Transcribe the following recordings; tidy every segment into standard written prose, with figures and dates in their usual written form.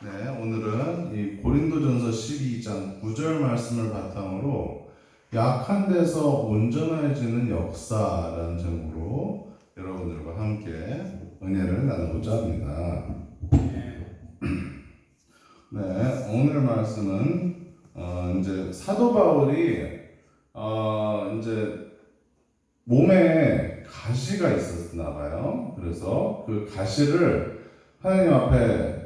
네, 오늘은 이 고린도전서 12장 9절 말씀을 바탕으로 약한 데서 온전해지는 역사라는 제목으로 여러분들과 함께 은혜를 나누고자 합니다. 네, 오늘 말씀은 이제 사도 바울이 이제 몸에 가시가 있었나 봐요. 그래서 그 가시를 하나님 앞에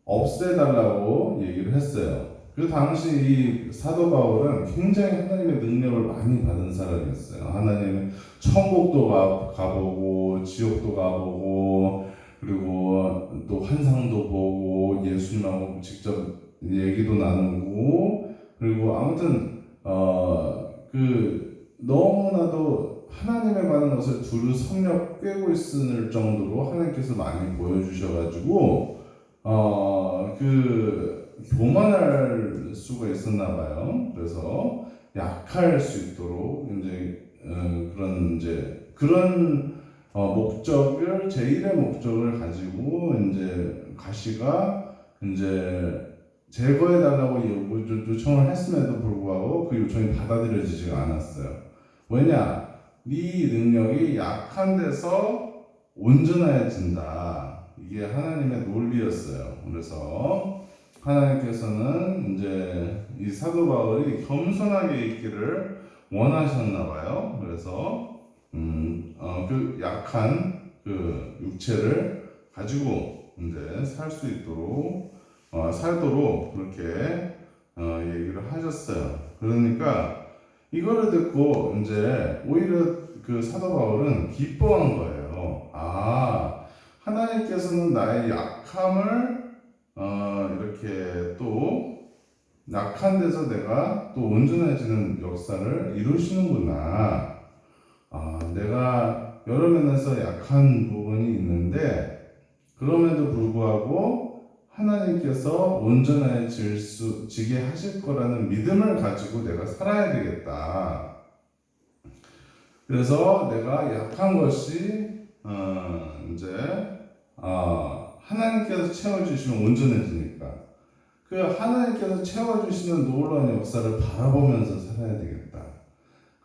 없애달라고 얘기를 했어요. 그 당시 이 사도 바울은 굉장히 하나님의 능력을 많이 받은 사람이었어요. 하나님의 천국도 가보고 지옥도 가보고 그리고 또 환상도 보고 예수님하고 직접 얘기도 나누고 그리고 아무튼 그 너무나도 하나님의 많은 것을 두루 섭렵 꿰고 있을 정도로 하나님께서 많이 보여주셔가지고 교만할 수가 있었나 봐요. 그래서 약할 수 있도록 그런 목적을 제1의 목적을 가지고 가시가 제거해 달라고 요청을 했음에도 불구하고 그 요청이 받아들여지지가 않았어요. 왜냐? 네 능력이 약한 데서 온전해진다. 이게 하나님의 논리였어요. 그래서 하나님께서는 이 사도 바울이 겸손하게 있기를 원하셨나 봐요. 그래서 그 약한 그 육체를 가지고 살 수 있도록 살도록 그렇게 얘기를 하셨어요. 그러니까 이거를 듣고 오히려 그 사도 바울은 기뻐한 거예요. 하나님께서는 나의 약함을 이렇게 또 약한 데서 내가 또 온전해지는 역사를 이루시는구나. 내가 여러 면에서 약한 부분이 있는데 그럼에도 불구하고 하나님께서 온전해지게 하실 거라는 믿음을 가지고 내가 살아야 되겠다. 그래서 내가 약한 것이 하나님께서 채워주시면 온전해지니까 그 하나님께서 채워주시는 놀라운 역사를 바라보면서 살아야 되겠다.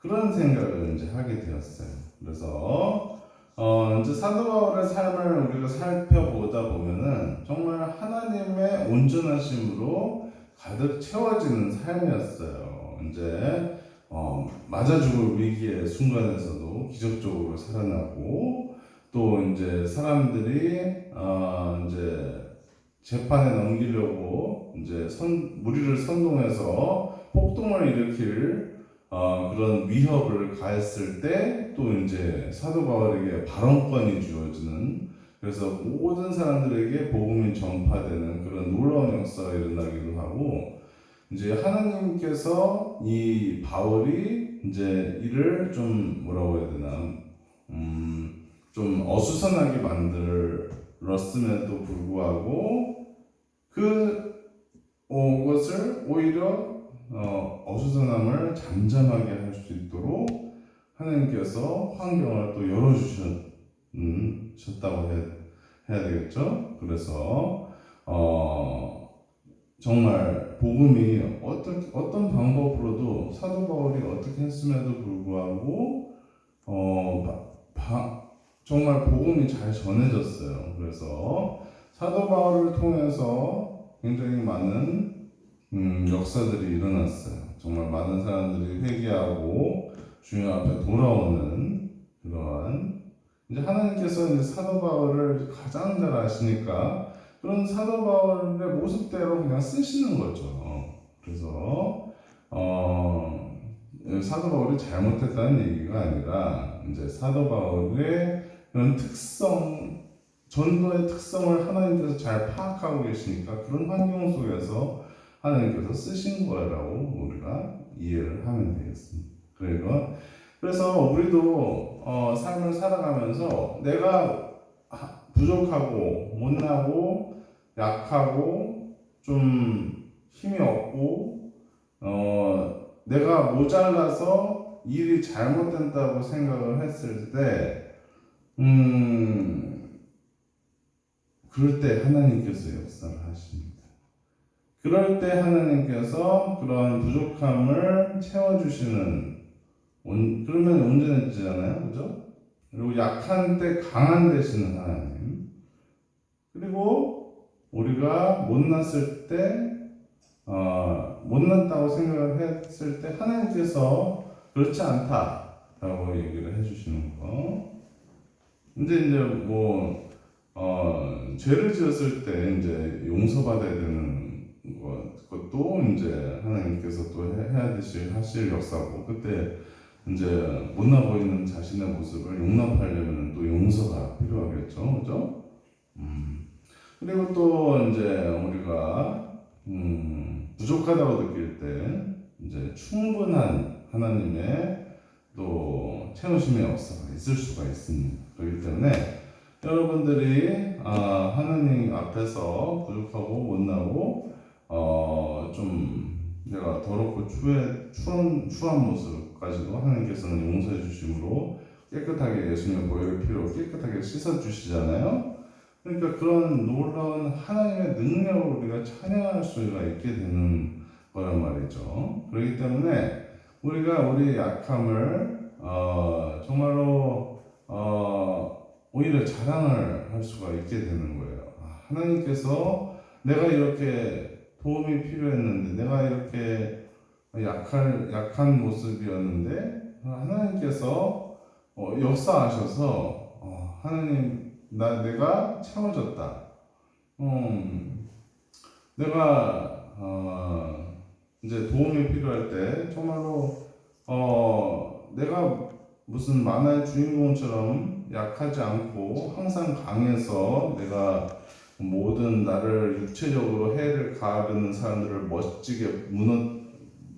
그런 생각을 하게 되었어요. 그래서 사도 바울의 삶을 우리가 살펴보다 보면은 정말 하나님의 온전하심으로 가득 채워지는 삶이었어요. 맞아 죽을 위기의 순간에서도 기적적으로 살아나고 또 사람들이 재판에 넘기려고 무리를 선동해서 폭동을 일으킬 그런 위협을 가했을 때 또 사도 바울에게 발언권이 주어지는 그래서 모든 사람들에게 복음이 전파되는 그런 놀라운 역사가 일어나기도 하고 하나님께서 이 바울이 이를 좀 뭐라고 해야 되나 좀 어수선하게 만들었음에도 불구하고 그것을 오히려 어수선함을 잠잠하게 할 수 있도록 하나님께서 환경을 또 열어주셨다고 해야 되겠죠. 그래서 정말 복음이 어떤 방법으로도 사도 바울이 어떻게 했음에도 불구하고 정말 복음이 잘 전해졌어요. 그래서 사도 바울을 통해서 굉장히 많은 역사들이 일어났어요. 정말 많은 사람들이 회개하고 주님 앞에 돌아오는 그러한 하나님께서 사도 바울을 가장 잘 아시니까 그런 사도 바울의 모습대로 그냥 쓰시는 거죠. 그래서 사도 바울이 잘못했다는 얘기가 아니라 사도 바울의 그런 전도의 특성을 하나님께서 잘 파악하고 계시니까 그런 환경 속에서 하나님께서 쓰신 거라고 우리가 이해를 하면 되겠습니다. 그래서 우리도 삶을 살아가면서 내가 부족하고 못나고 약하고 좀 힘이 없고 내가 모자라서 일이 잘못된다고 생각을 했을 때 그럴 때 하나님께서 역사를 하십니다. 그럴 때 하나님께서 그런 부족함을 채워주시는 그러면 온전해지잖아요, 그죠? 그리고 약한 때 강한 되시는 하나님. 그리고 우리가 못났을 때 못났다고 생각을 했을 때 하나님께서 그렇지 않다라고 얘기를 해주시는 거. 이제 죄를 지었을 때 이제 용서받아야 되는 것도 이제 하나님께서 또 해야 하실 역사고, 그때 이제 못나 보이는 자신의 모습을 용납하려면 또 용서가 필요하겠죠, 그죠? 그리고 또 이제 우리가 부족하다고 느낄 때 이제 충분한 하나님의 또 채우심의 역사가 있을 수가 있습니다. 그렇기 때문에 여러분들이 하나님 앞에서 부족하고 못나고 좀 내가 더럽고 추한 모습까지도 하나님께서는 용서해 주심으로 깨끗하게 예수님의 보혈 피로 깨끗하게 씻어 주시잖아요. 그러니까 그런 놀라운 하나님의 능력을 우리가 찬양할 수가 있게 되는 거란 말이죠. 그렇기 때문에 우리가 우리의 약함을 정말로 오히려 자랑을 할 수가 있게 되는 거예요. 하나님께서 내가 이렇게 도움이 필요했는데, 내가 이렇게 약한 모습이었는데 하나님께서 역사하셔서 하나님 내가 채워졌다. 내가 이제 도움이 필요할 때 정말로 내가 무슨 만화의 주인공처럼 약하지 않고 항상 강해서 내가 모든 나를 육체적으로 해를 가하는 사람들을 멋지게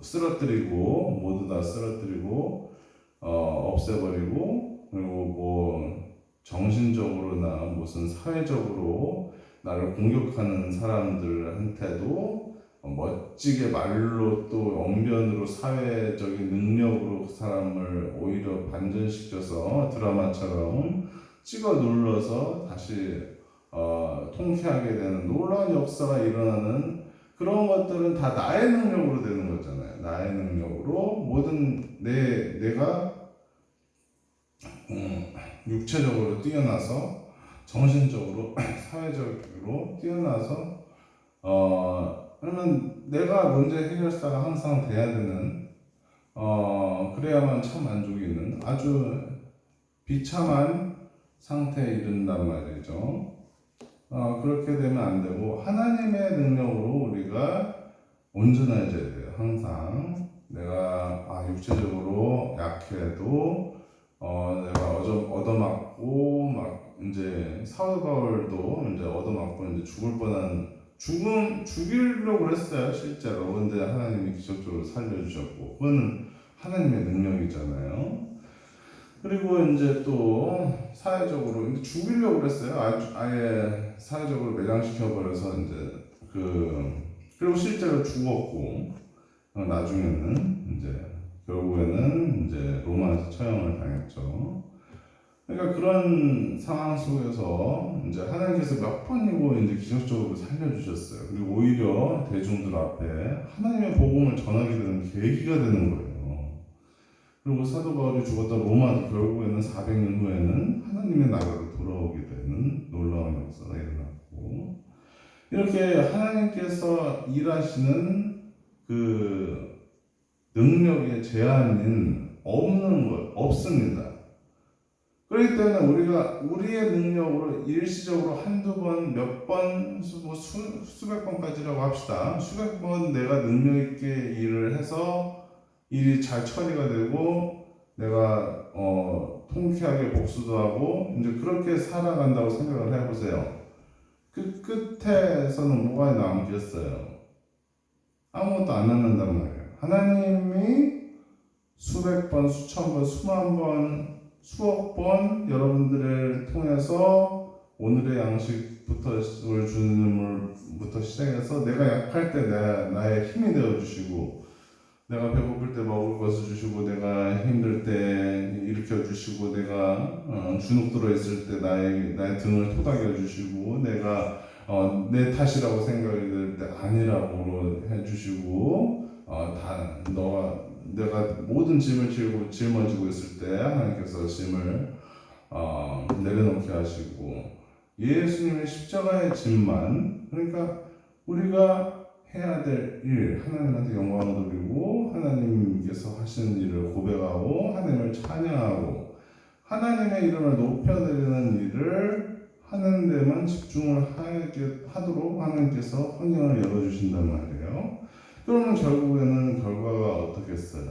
쓰러뜨리고 모두 다 쓰러뜨리고 없애버리고, 그리고 뭐 정신적으로나 무슨 사회적으로 나를 공격하는 사람들한테도 멋지게 말로 또 언변으로 사회적인 능력으로 그 사람을 오히려 반전시켜서 드라마처럼 찍어 눌러서 다시 통쾌하게 되는 놀라운 역사가 일어나는 그런 것들은 다 나의 능력으로 되는 거잖아요. 나의 능력으로 모든 내가 육체적으로 뛰어나서 정신적으로 사회적으로 뛰어나서 그러면 내가 문제 해결사가 항상 돼야 되는 그래야만 참 만족이 있는 아주 비참한 상태에 이른단 말이죠. 그렇게 되면 안 되고 하나님의 능력으로 우리가 온전해져야 돼요. 항상 내가 육체적으로 약해도 내가 얻어맞고 막 이제 사도 바울도 이제 얻어맞고 이제 죽을 뻔한 죽이려고 그랬어요 실제로. 근데 하나님이 기적적으로 살려주셨고 그건 하나님의 능력이잖아요. 그리고 이제 또 사회적으로 이제 죽이려고 그랬어요. 아예 사회적으로 매장시켜 버려서 이제 그리고 실제로 죽었고 나중에는 이제 결국에는 이제 로마에서 처형을 당했죠. 그러니까 그런 상황 속에서 이제 하나님께서 몇 번이고 이제 기적적으로 살려주셨어요. 그리고 오히려 대중들 앞에 하나님의 복음을 전하게 되는 계기가 되는 거예요. 그리고 사도 바울이 죽었던 로마도 결국에는 400년 후에는 하나님의 나라로 돌아오게 되는 놀라운 역사가 일어났고, 이렇게 하나님께서 일하시는 그 능력의 제한은 없습니다. 그렇기 때문에 우리가 우리의 능력으로 일시적으로 한두 번, 몇 번, 수백 번까지라고 합시다. 수백 번 내가 능력 있게 일을 해서 일이 잘 처리가 되고 내가 통쾌하게 복수도 하고 이제 그렇게 살아간다고 생각을 해보세요. 그 끝에서는 뭐가 남겠어요? 아무것도 안 남는단 말이에요. 하나님이 수백 번, 수천 번, 수만 번, 수억 번 여러분들을 통해서 오늘의 양식부터 주님을부터 시작해서 내가 약할 때 나의 힘이 되어 주시고, 내가 배고플 때 먹을 것을 주시고, 내가 힘들 때 일으켜 주시고, 내가 주눅 들어 있을 때 나의 등을 토닥여 주시고, 내가 내 탓이라고 생각이 들 때 아니라고 해주시고 다 내가 모든 짐을 짊어지고 있을 때 하나님께서 짐을 내려놓게 하시고 예수님의 십자가의 짐만 그러니까 우리가 해야 될 일, 하나님한테 영광을 돌리고 하나님께서 하시는 일을 고백하고 하나님을 찬양하고 하나님의 이름을 높여드리는 일을 하는 데만 집중을 하도록 하나님께서 환경을 열어주신단 말이에요. 그러면 결국에는 결과가 어떻겠어요?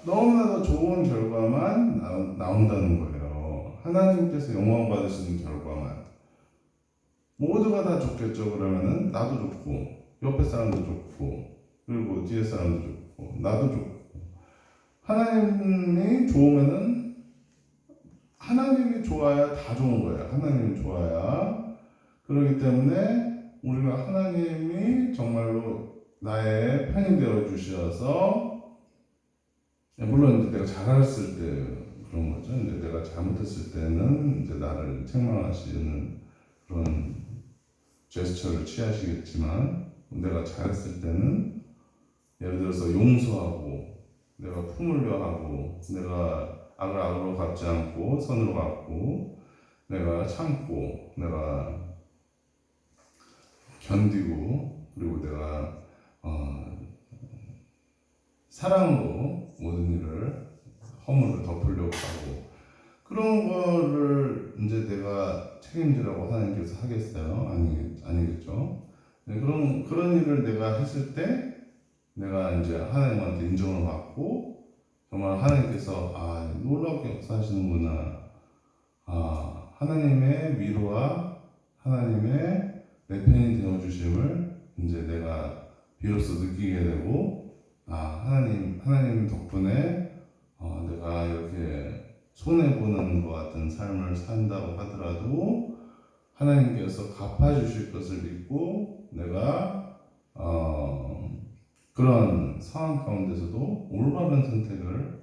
너무나도 좋은 결과만 나온다는 거예요. 하나님께서 영광 받으시는 결과만. 모두가 다 좋겠죠. 그러면은 나도 좋고 옆에 사람도 좋고 그리고 뒤에 사람도 좋고 나도 좋고 하나님이 좋으면은 하나님이 좋아야 다 좋은 거예요. 하나님이 좋아야. 그렇기 때문에 우리가 하나님이 정말로 나의 편이 되어 주셔서 물론 이제 내가 잘했을 때 그런 거죠. 이제 내가 잘못했을 때는 이제 나를 책망하시는 그런 제스처를 취하시겠지만 내가 잘했을 때는 예를 들어서 용서하고 내가 품으려 하고 내가 악을 악으로 갚지 않고 선으로 갚고 내가 참고 내가 견디고 그리고 내가 사랑으로 모든 일을 허물을 덮으려고 하고 그런 거를 이제 내가 책임지라고 하나님께서 하겠어요? 아니겠죠? 네, 그런 일을 내가 했을 때 내가 이제 하나님한테 인정을 받고 정말 하나님께서 놀랍게 역사하시는구나. 하나님의 위로와 하나님의 내 편이 되어주심을 이제 내가 비로소 느끼게 되고 하나님 덕분에 내가 이렇게 손해보는 것 같은 삶을 산다고 하더라도 하나님께서 갚아주실 것을 믿고 내가 그런 상황 가운데서도 올바른 선택을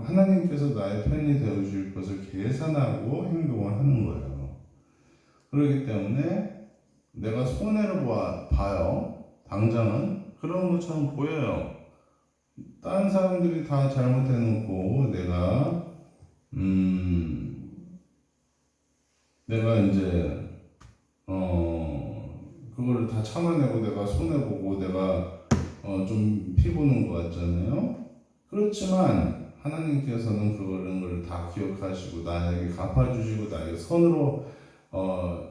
하나님께서 나의 편이 되어줄 것을 계산하고 행동을 하는 거예요. 그렇기 때문에 내가 손해를 봐요. 당장은 그런 것처럼 보여요. 다른 사람들이 다 잘못해놓고 내가 이제 그걸 다 참아내고 내가 손해보고 내가 좀 피보는 것 같잖아요. 그렇지만 하나님께서는 그런 걸 다 기억하시고 나에게 갚아주시고 나에게 선으로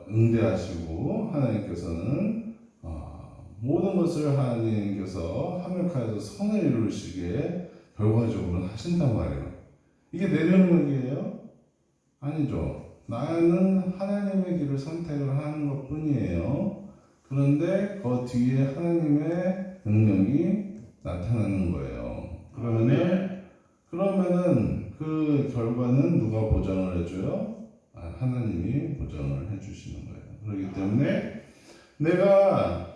응대하시고 하나님께서는 모든 것을 하나님께서 합력하여서 선을 이루시기에 결과적으로 하신단 말이에요. 이게 내 능력이에요? 아니죠. 나는 하나님의 길을 선택을 하는 것 뿐이에요. 그런데 그 뒤에 하나님의 능력이 나타나는 거예요. 그러면은 그 결과는 누가 보장을 해줘요? 하나님이 보장을 해주시는 거예요. 그렇기 때문에 내가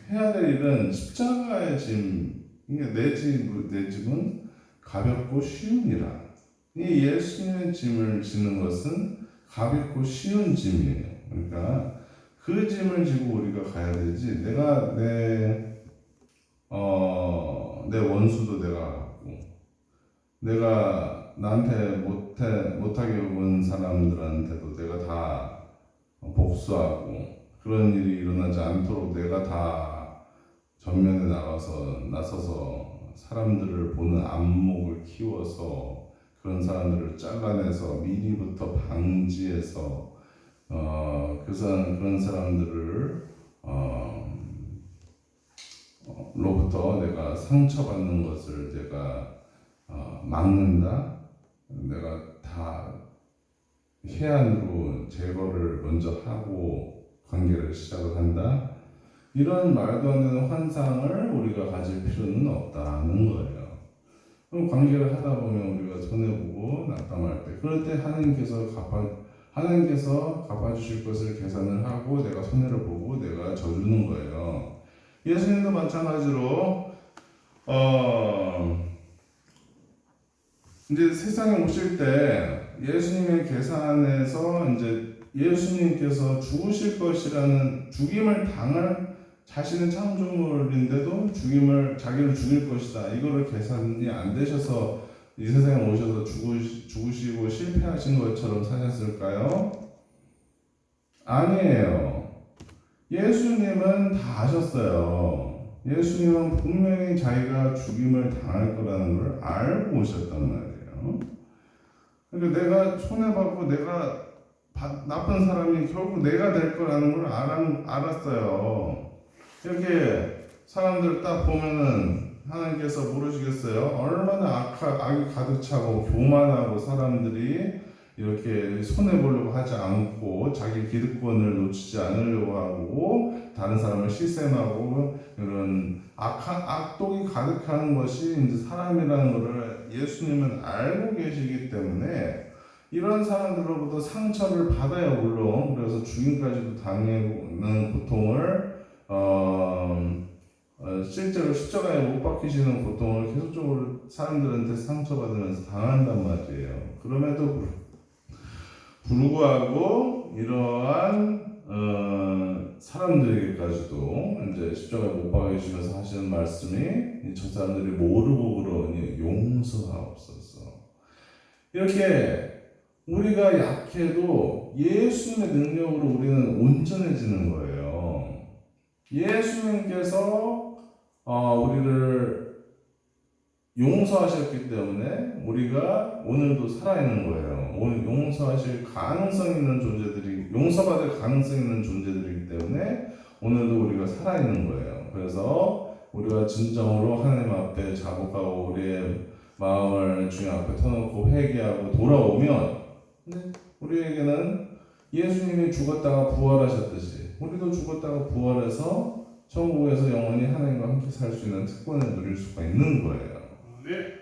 해야 될 일은 십자가의 짐. 내 짐은 가볍고 쉬운 이라. 이 예수님의 짐을 지는 것은 가볍고 쉬운 짐이에요. 그러니까 그 짐을 지고 우리가 가야 되지. 내가 내 원수도 내가 갖고, 내가 나한테 못하게 본 사람들한테도 내가 다 복수하고, 그런 일이 일어나지 않도록 내가 다 전면에 나서서 사람들을 보는 안목을 키워서 그런 사람들을 잘라내서 미리부터 방지해서 그런 사람들을 로부터 내가 상처받는 것을 내가 막는다. 내가 다 해안으로 제거를 먼저 하고 관계를 시작을 한다. 이런 말도 안 되는 환상을 우리가 가질 필요는 없다는 거예요. 그럼 관계를 하다 보면 우리가 손해보고 낙담할 때, 그럴 때 하나님께서 갚아주실 것을 계산을 하고 내가 손해를 보고 내가 져주는 거예요. 예수님도 마찬가지로 이제 세상에 오실 때 예수님의 계산에서 이제 예수님께서 죽으실 것이라는 죽임을 당할 자신은 창조물인데도 자기를 죽일 것이다. 이거를 계산이 안 되셔서 이 세상에 오셔서 죽으시고 실패하신 것처럼 사셨을까요? 아니에요. 예수님은 다 아셨어요. 예수님은 분명히 자기가 죽임을 당할 거라는 걸 알고 오셨단 말이에요. 그러니까 내가 손해받고 내가 나쁜 사람이 결국 내가 될 거라는 걸 알았어요. 이렇게 사람들 딱 보면은 하나님께서 모르시겠어요? 얼마나 악이 가득 차고 교만하고 사람들이 이렇게 손해보려고 하지 않고 자기 기득권을 놓치지 않으려고 하고 다른 사람을 시샘하고 이런 악독이 가득한 것이 이제 사람이라는 것을 예수님은 알고 계시기 때문에 이런 사람들로부터 상처를 받아요. 물론 그래서 죽임까지도 당하는 고통을 실제로 십자가에 못 박히시는 고통을 계속적으로 사람들한테 상처받으면서 당한단 말이에요. 그럼에도 불구하고 이러한 사람들에게까지도 이제 십자가에 못 박히시면서 하시는 말씀이 저 사람들이 모르고 그러니 용서하옵소서. 이렇게 우리가 약해도 예수님의 능력으로 우리는 온전해지는 거예요. 예수님께서 우리를 용서하셨기 때문에 우리가 오늘도 살아있는 거예요. 오늘 용서하실 가능성 있는 존재들이, 용서받을 가능성 있는 존재들이기 때문에 오늘도 우리가 살아있는 거예요. 그래서 우리가 진정으로 하나님 앞에 자복하고 우리의 마음을 주님 앞에 터놓고 회개하고 돌아오면 우리에게는 예수님이 죽었다가 부활하셨듯이 우리도 죽었다가 부활해서 천국에서 영원히 하나님과 함께 살 수 있는 특권을 누릴 수가 있는 거예요.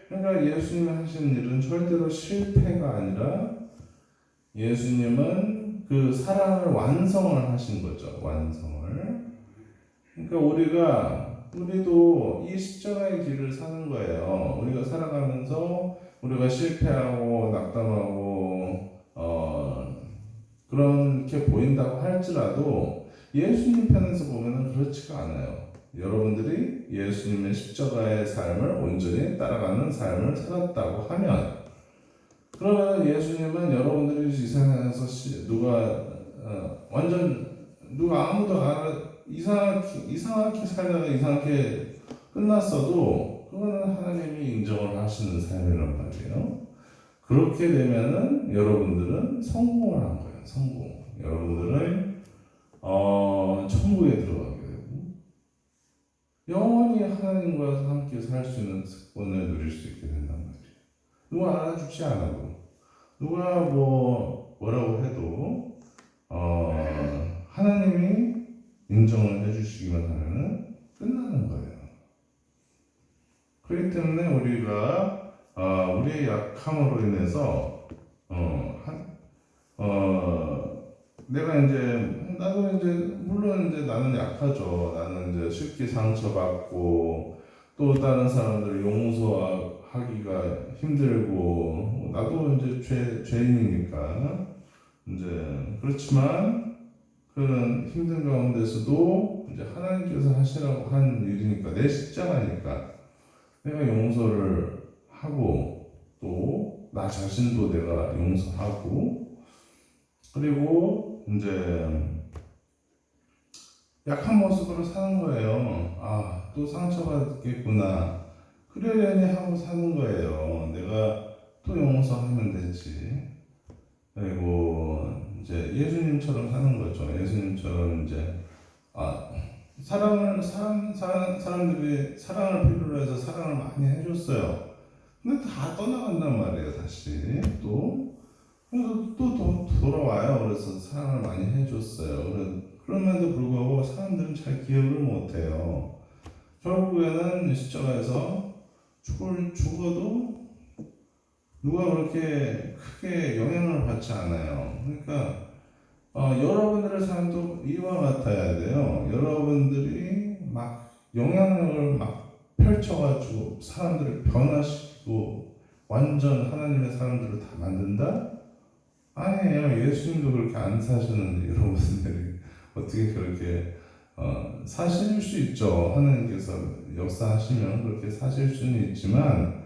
그러니까 예수님이 하신 일은 절대로 실패가 아니라 예수님은 그 사랑을 완성을 하신 거죠. 완성을. 그러니까 우리도 이 십자가의 길을 사는 거예요. 우리가 살아가면서 우리가 실패하고 낙담하고 그렇게 보인다고 할지라도 예수님 편에서 보면 그렇지가 않아요. 여러분들이 예수님의 십자가의 삶을 온전히 따라가는 삶을 살았다고 하면 그러면 예수님은 여러분들이 이 세상에서 누가 아무도 이상하게 살다가 이상하게 끝났어도 그거는 하나님이 인정을 하시는 삶이란 말이에요. 그렇게 되면은 여러분들은 성공을 한 거예요. 성공. 여러분들은 천국에 들어가게 되고 영원히 하나님과 함께 살 수 있는 특권을 누릴 수 있게 된단 말이에요. 누가 알아주지 않아도 누가 뭐라고 해도 하나님이 인정을 해주시기만 하면 끝나는 거예요. 그렇기 때문에 우리가 우리의 약함으로 인해서 나도 물론 나는 약하죠. 나는 이제 쉽게 상처받고 또 다른 사람들을 용서하기가 힘들고 나도 이제 죄인이니까 그렇지만 그런 힘든 가운데서도 이제 하나님께서 하시라고 한 일이니까 내 십자가니까 내가 용서를 하고 또 나 자신도 내가 용서하고 그리고 이제 약한 모습으로 사는 거예요. 또 상처받겠구나. 그러려니 하고 사는 거예요. 내가 또 용서하면 되지. 그리고 이제 예수님처럼 사는 거죠. 예수님처럼 이제 사람들이 사랑을 필요로 해서 사랑을 많이 해줬어요. 근데 다 떠나간단 말이에요. 다시 그래서 또 돌아와요. 그래서 사랑을 많이 해줬어요. 그럼에도 불구하고 사람들은 잘 기억을 못해요. 결국에는 십자가에서 죽어도 누가 그렇게 크게 영향을 받지 않아요. 그러니까 여러분들의 삶도 이와 같아야 돼요. 여러분들이 막 영향력을 막 펼쳐가지고 사람들을 변화시키고 완전 하나님의 사람들을 다 만든다? 아니에요. 예수님도 그렇게 안 사셨는데 여러분들이 어떻게 그렇게 사실 수 있죠. 하나님께서 역사하시면 그렇게 사실 수는 있지만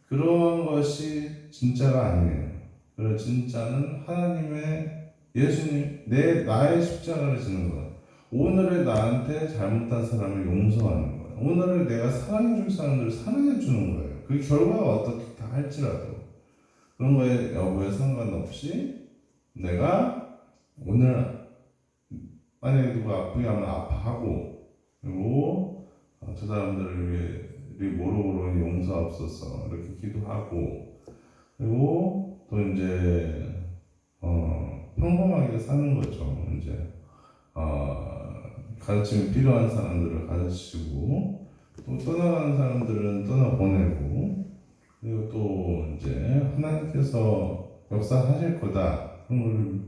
그런 것이 진짜가 아니에요. 그런 진짜는 하나님의 예수님 나의 십자가를 지는 것. 오늘의 나한테 잘못한 사람을 용서하는 거예요. 오늘을 내가 사랑해 줄 사람들을 사랑해 주는 거예요. 그 결과가 어떻게 다 할지라도 그런 거에 여부에 상관없이 내가 오늘 만약에 누가 아프게 하면 아파하고 그리고 저 사람들을 위해 모로모로 용서하옵소서 이렇게 기도하고 그리고 또 이제 평범하게 사는 거죠. 이제 가르침이 필요한 사람들을 가르치고 또 떠나가는 사람들은 떠나보내고 그리고 또 이제 하나님께서 역사하실 거다 그런 걸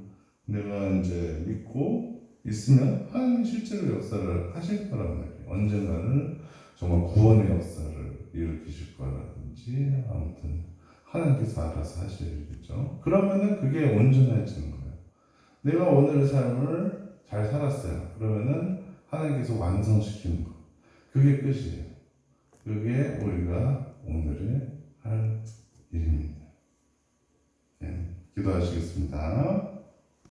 내가 이제 믿고 있으면 하나님 실제로 역사를 하실 거란 말이에요. 언젠가는 정말 구원의 역사를 일으키실 거라든지 아무튼 하나님께서 알아서 하시겠죠. 그러면은 그게 온전해지는 거예요. 내가 오늘의 삶을 잘 살았어요. 그러면은 하나님께서 완성시키는 거. 그게 끝이에요. 그게 우리가 오늘의 할 일입니다. 네, 기도하시겠습니다.